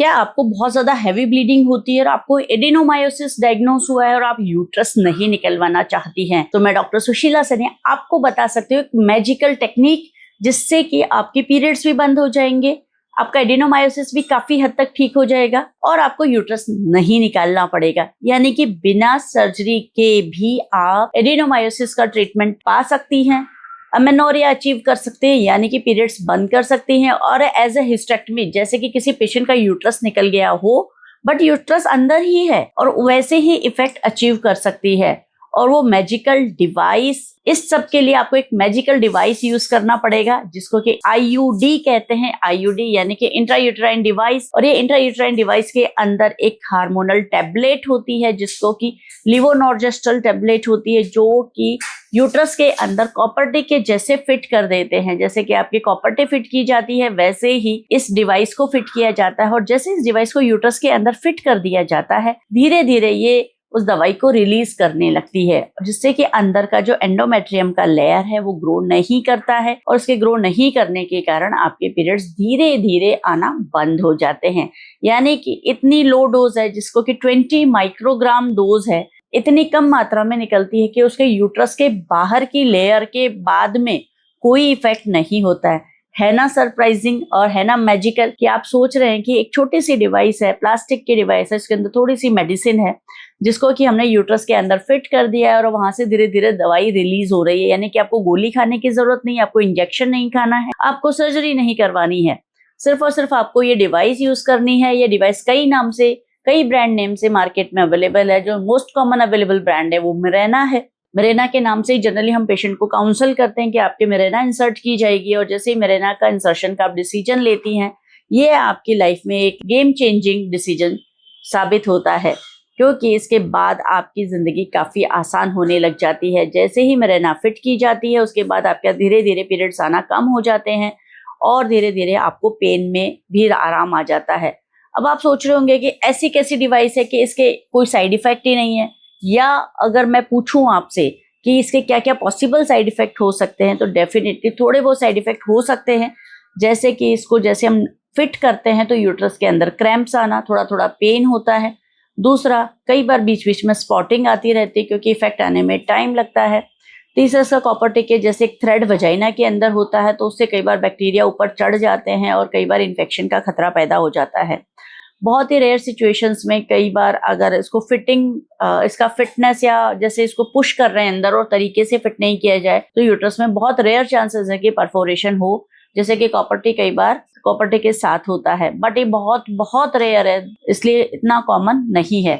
क्या आपको बहुत ज्यादा हैवी ब्लीडिंग होती है और आपको एडेनोमायोसिस डायग्नोस हुआ है और आप यूट्रस नहीं निकलवाना चाहती हैं, तो मैं डॉक्टर सुशीला सने आपको बता सकती हूँ एक मैजिकल टेक्निक जिससे कि आपके पीरियड्स भी बंद हो जाएंगे, आपका एडेनोमायोसिस भी काफी हद तक ठीक हो जाएगा और आपको यूट्रस नहीं निकालना पड़ेगा। यानी कि बिना सर्जरी के भी आप एडेनोमायोसिस का ट्रीटमेंट पा सकती हैं, अमेनोरिया अचीव कर सकते हैं यानी कि पीरियड्स बंद कर सकती हैं, और एज ए हिस्टेक्टमी जैसे कि किसी पेशेंट का यूट्रस निकल गया हो बट यूट्रस अंदर ही है और वैसे ही इफेक्ट अचीव कर सकती है। और वो मैजिकल डिवाइस, इस सब के लिए आपको एक मैजिकल डिवाइस यूज करना पड़ेगा जिसको कि आईयूडी कहते हैं। आईयूडी यानी कि इंट्रायूटेराइन डिवाइस, और ये इंट्रायूटेराइन डिवाइस के अंदर एक हार्मोनल टैबलेट होती है जिसको कि लिवोनॉर्जेस्ट्रल टैबलेट होती है, जो कि यूट्रस के अंदर कॉपर टी के जैसे फिट कर देते हैं। जैसे कि आपकी कॉपर टी फिट की जाती है वैसे ही इस डिवाइस को फिट किया जाता है, और जैसे इस डिवाइस को यूट्रस के अंदर फिट कर दिया जाता है धीरे धीरे ये उस दवाई को रिलीज करने लगती है, जिससे कि अंदर का जो एंडोमेट्रियम का लेयर है वो ग्रो नहीं करता है, और उसके ग्रो नहीं करने के कारण आपके पीरियड्स धीरे धीरे आना बंद हो जाते हैं। यानी कि इतनी लो डोज है जिसको कि 20 माइक्रोग्राम डोज है, इतनी कम मात्रा में निकलती है कि उसके यूट्रस के बाहर की लेयर के बाद में कोई इफेक्ट नहीं होता है ना सरप्राइजिंग और है ना मैजिकल कि आप सोच रहे हैं कि एक छोटी सी डिवाइस है, प्लास्टिक की डिवाइस है, इसके अंदर थोड़ी सी मेडिसिन है जिसको कि हमने यूट्रस के अंदर फिट कर दिया है और वहां से धीरे धीरे दवाई रिलीज हो रही है। यानी कि आपको गोली खाने की जरूरत नहीं, आपको इंजेक्शन नहीं खाना है, आपको सर्जरी नहीं करवानी है, सिर्फ और सिर्फ आपको ये डिवाइस यूज करनी है। ये डिवाइस कई नाम से, कई ब्रांड नेम से मार्केट में अवेलेबल है। जो मोस्ट कॉमन अवेलेबल ब्रांड है वो मिरेना है। मिरेना के नाम से ही जनरली हम पेशेंट को काउंसल करते हैं कि आपके मिरेना इंसर्ट की जाएगी, और जैसे ही मिरेना का इंसर्शन का आप डिसीजन लेती हैं ये आपकी लाइफ में एक गेम चेंजिंग डिसीजन साबित होता है, क्योंकि इसके बाद आपकी जिंदगी काफी आसान होने लग जाती है। जैसे ही मिरेना फिट की जाती है उसके बाद आपका धीरे धीरे पीरियड्स आना कम हो जाते हैं और धीरे धीरे आपको पेन में भी आराम आ जाता है। अब आप सोच रहे होंगे कि ऐसी कैसी डिवाइस है कि इसके कोई साइड इफेक्ट ही नहीं है, या अगर मैं पूछूं आपसे कि इसके क्या क्या पॉसिबल साइड इफेक्ट हो सकते हैं, तो डेफिनेटली थोड़े बहुत साइड इफेक्ट हो सकते हैं। जैसे कि इसको जैसे हम फिट करते हैं तो यूट्रस के अंदर क्रैम्प्स आना, थोड़ा थोड़ा पेन होता है। दूसरा, कई बार बीच बीच में स्पॉटिंग आती रहती है क्योंकि इफेक्ट आने में टाइम लगता है। तीसरा, इसका कॉपर टिके जैसे एक थ्रेड वजाइना के अंदर होता है तो उससे कई बार बैक्टीरिया ऊपर चढ़ जाते हैं और कई बार इन्फेक्शन का खतरा पैदा हो जाता है। बहुत ही रेयर सिचुएशंस में कई बार अगर इसको फिटिंग, इसका फिटनेस या जैसे इसको पुश कर रहे हैं अंदर और तरीके से फिट नहीं किया जाए तो यूट्रस में बहुत रेयर चांसेस है कि परफोरेशन हो, जैसे कि कॉपर टी कई बार कॉपर टी के साथ होता है, बट ये बहुत बहुत रेयर है इसलिए इतना कॉमन नहीं है।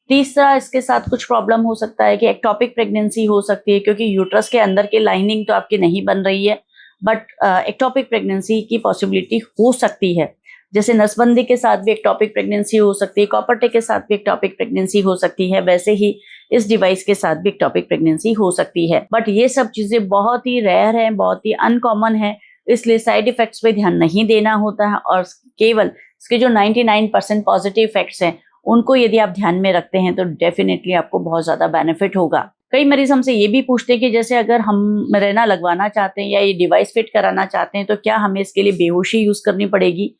तीसरा, इसके साथ कुछ प्रॉब्लम हो सकता है कि एक्टोपिक प्रेगनेंसी हो सकती है, क्योंकि यूट्रस के अंदर की लाइनिंग तो आपकी नहीं बन रही है बट एक्टोपिक प्रेगनेंसी की पॉसिबिलिटी हो सकती है। जैसे नसबंदी के साथ भी एक्टोपिक प्रेगनेंसी हो सकती है, कॉपर टी के साथ भी एक्टोपिक प्रेगनेंसी हो सकती है, वैसे ही इस डिवाइस के साथ भी एक्टोपिक प्रेगनेंसी हो सकती है। बट ये सब चीजें बहुत ही रेयर हैं, बहुत ही अनकॉमन है, इसलिए साइड इफेक्ट्स पे ध्यान नहीं देना होता है, और केवल इसके जो 99% पॉजिटिव इफेक्ट्स हैं उनको यदि आप ध्यान में रखते हैं तो डेफिनेटली आपको बहुत ज्यादा बेनिफिट होगा। कई मरीज हमसे ये भी पूछते हैं कि जैसे अगर हम मिरेना लगवाना चाहते हैं या ये डिवाइस फिट कराना चाहते हैं तो क्या हमें इसके लिए बेहोशी यूज करनी पड़ेगी।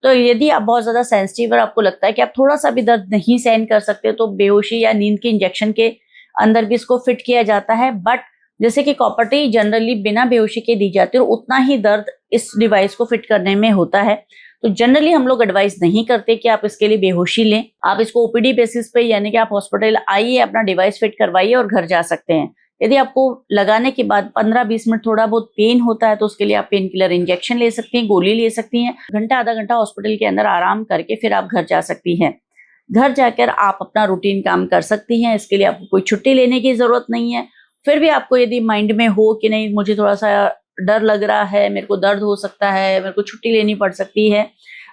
तो यदि आप बहुत ज्यादा सेंसिटिव और आपको लगता है कि आप थोड़ा सा भी दर्द नहीं सहन कर सकते तो बेहोशी या नींद के इंजेक्शन के अंदर भी इसको फिट किया जाता है। बट जैसे कि कॉपर टी जनरली बिना बेहोशी के दी जाती है और उतना ही दर्द इस डिवाइस को फिट करने में होता है, तो जनरली हम लोग एडवाइस नहीं करते कि आप इसके लिए बेहोशी लें। आप इसको ओपीडी बेसिस पे यानी कि आप हॉस्पिटल आइए, अपना डिवाइस फिट करवाइए और घर जा सकते हैं। यदि आपको लगाने के बाद 15-20 मिनट थोड़ा बहुत पेन होता है तो उसके लिए आप पेन किलर इंजेक्शन ले सकती हैं, गोली ले सकती हैं, घंटा आधा घंटा हॉस्पिटल के अंदर आराम करके फिर आप घर जा सकती हैं। घर जाकर आप अपना रूटीन काम कर सकती हैं, इसके लिए आपको कोई छुट्टी लेने की जरूरत नहीं है। फिर भी आपको यदि माइंड में हो कि नहीं मुझे थोड़ा सा डर लग रहा है, मेरे को दर्द हो सकता है, मेरे को छुट्टी लेनी पड़ सकती है,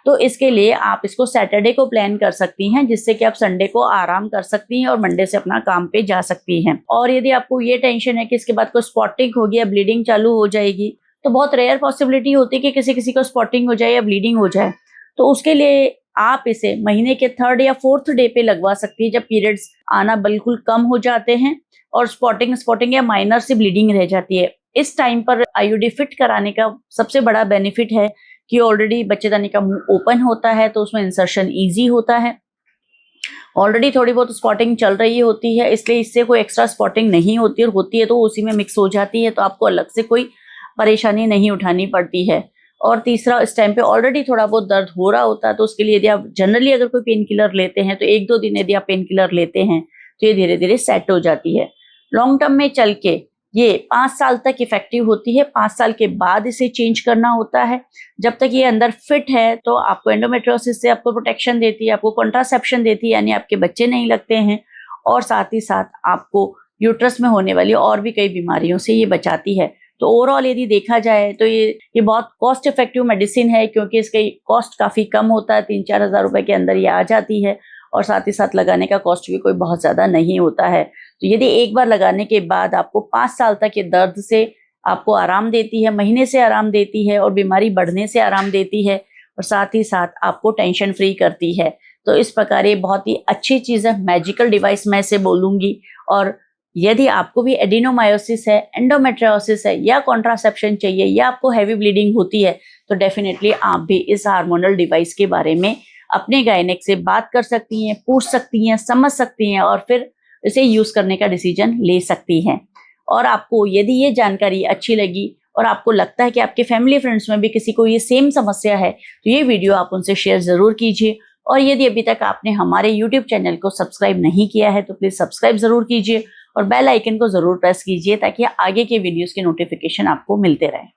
तो इसके लिए आप इसको सैटरडे को प्लान कर सकती हैं, जिससे कि आप संडे को आराम कर सकती हैं और मंडे से अपना काम पे जा सकती हैं। और यदि आपको ये टेंशन है कि इसके बाद कोई स्पॉटिंग होगी या ब्लीडिंग चालू हो जाएगी, तो बहुत रेयर पॉसिबिलिटी होती है कि किसी किसी को स्पॉटिंग हो जाए या ब्लीडिंग हो जाए, तो उसके लिए आप इसे महीने के 3rd या 4th डे पे लगवा सकती है, जब पीरियड्स आना बिल्कुल कम हो जाते हैं और स्पॉटिंग या माइनर से ब्लीडिंग रह जाती है। इस टाइम पर आईयूडी फिट कराने का सबसे बड़ा बेनिफिट है कि ऑलरेडी बच्चेदानी का मुंह ओपन होता है तो उसमें इंसर्शन ईजी होता है। ऑलरेडी थोड़ी बहुत स्पॉटिंग चल रही होती है, इसलिए इससे कोई एक्स्ट्रा स्पॉटिंग नहीं होती, और होती है तो उसी में मिक्स हो जाती है, तो आपको अलग से कोई परेशानी नहीं उठानी पड़ती है। और तीसरा, इस टाइम पे ऑलरेडी थोड़ा बहुत दर्द हो रहा होता है, तो उसके लिए यदि आप जनरली अगर कोई पेन किलर लेते हैं तो 1-2 दिन यदि आप पेन किलर लेते हैं तो ये धीरे धीरे सेट हो जाती है। लॉन्ग टर्म में चल के ये 5 साल तक इफेक्टिव होती है। 5 साल के बाद इसे चेंज करना होता है। जब तक ये अंदर फिट है तो आपको एंडोमेट्रियोसिस से आपको प्रोटेक्शन देती है, आपको कॉन्ट्रासेप्शन देती है, यानी आपके बच्चे नहीं लगते हैं, और साथ ही साथ आपको यूट्रस में होने वाली और भी कई बीमारियों से ये बचाती है। तो ओवरऑल यदि देखा जाए तो ये बहुत कॉस्ट इफेक्टिव मेडिसिन है, क्योंकि इसका कॉस्ट काफ़ी कम होता है, 3-4 हज़ार रुपए के अंदर ये आ जाती है, और साथ ही साथ लगाने का कॉस्ट भी कोई बहुत ज़्यादा नहीं होता है। तो यदि एक बार लगाने के बाद आपको 5 साल तक ये दर्द से आपको आराम देती है, महीने से आराम देती है, और बीमारी बढ़ने से आराम देती है, और साथ ही साथ आपको टेंशन फ्री करती है। तो इस प्रकार ये बहुत ही अच्छी चीज़ है, मैजिकल डिवाइस मैं इसे बोलूँगी। और यदि आपको भी एडिनोमायोसिस है, एंडोमेट्रियोसिस है, या कॉन्ट्रासेप्शन चाहिए, या आपको हैवी ब्लीडिंग होती है, तो डेफिनेटली आप भी इस हार्मोनल डिवाइस के बारे में अपने गायनेक से बात कर सकती हैं, पूछ सकती हैं, समझ सकती हैं, और फिर इसे यूज़ करने का डिसीजन ले सकती हैं। और आपको यदि ये जानकारी अच्छी लगी और आपको लगता है कि आपके फैमिली फ्रेंड्स में भी किसी को ये सेम समस्या है, तो ये वीडियो आप उनसे शेयर ज़रूर कीजिए। और यदि अभी तक आपने हमारे YouTube चैनल को सब्सक्राइब नहीं किया है तो प्लीज़ सब्सक्राइब ज़रूर कीजिए, और बेल आइकन को ज़रूर प्रेस कीजिए, ताकि आगे के वीडियोज़ के नोटिफिकेशन आपको मिलते रहें।